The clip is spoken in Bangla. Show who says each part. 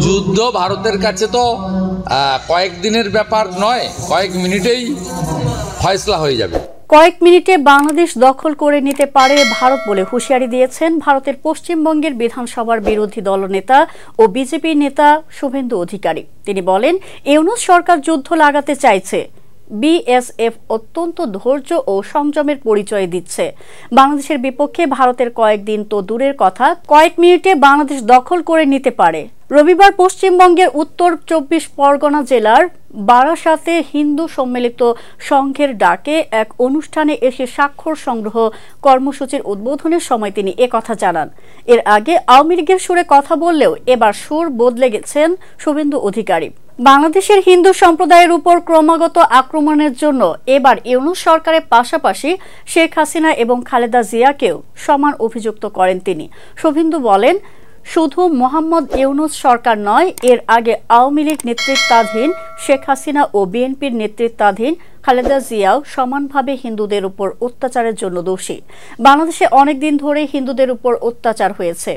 Speaker 1: যুদ্ধ ভারতের কাছে তো কয়েকদিনের ব্যাপার নয়, কয়েক মিনিটেই ফয়সলা হয়ে যাবে।
Speaker 2: কয়েক মিনিটে বাংলাদেশ দখল করে নিতে পারে ভারত বলে হুঁশিয়ারি দিয়েছেন ভারতের পশ্চিমবঙ্গের বিধানসভার বিরোধী দলনেতা ও বিজেপি নেতা শুভেন্দু অধিকারী। তিনি বলেন, ইউনূস সরকার যুদ্ধ লাগাতে চাইছে, বিএসএফ অত্যন্ত ধৈর্য ও সংযমের পরিচয় দিচ্ছে। বাংলাদেশের বিপক্ষে ভারতের কয়েকদিন তো দূরের কথা, কয়েক মিনিটে বাংলাদেশ দখল করে নিতে পারে। রবিবার পশ্চিমবঙ্গের উত্তর ২৪ পরগনা জেলার বারাসাতে হিন্দু সম্মিলিত সংঘের ডাকে এক অনুষ্ঠানে এসে স্বাক্ষর সংগ্রহ কর্মসূচির উদ্বোধনের সময় তিনি একথা জানান। এর আগে আওয়ামী লীগের সুরে কথা বললেও এবার সুর বদলে গেছেন শুভেন্দু অধিকারী। বাংলাদেশের হিন্দু সম্প্রদায়ের উপর ক্রমাগত আক্রমণের জন্য এবার ইউনূস সরকারের পাশাপাশি শেখ হাসিনা এবং খালেদা জিয়াকেও সমান অভিযুক্ত করেন তিনি। শুভেন্দু বলেন, শুধু মোহাম্মদ ইউনূস সরকার নয়, এর আগে আওয়ামী লীগ নেতৃত্বাধীন শেখ হাসিনা ও বিএনপির নেতৃত্বাধীন খালেদা জিয়াও সমানভাবে হিন্দুদের উপর অত্যাচারের জন্য দোষী। বাংলাদেশে অনেকদিন ধরে হিন্দুদের উপর অত্যাচার হয়েছে।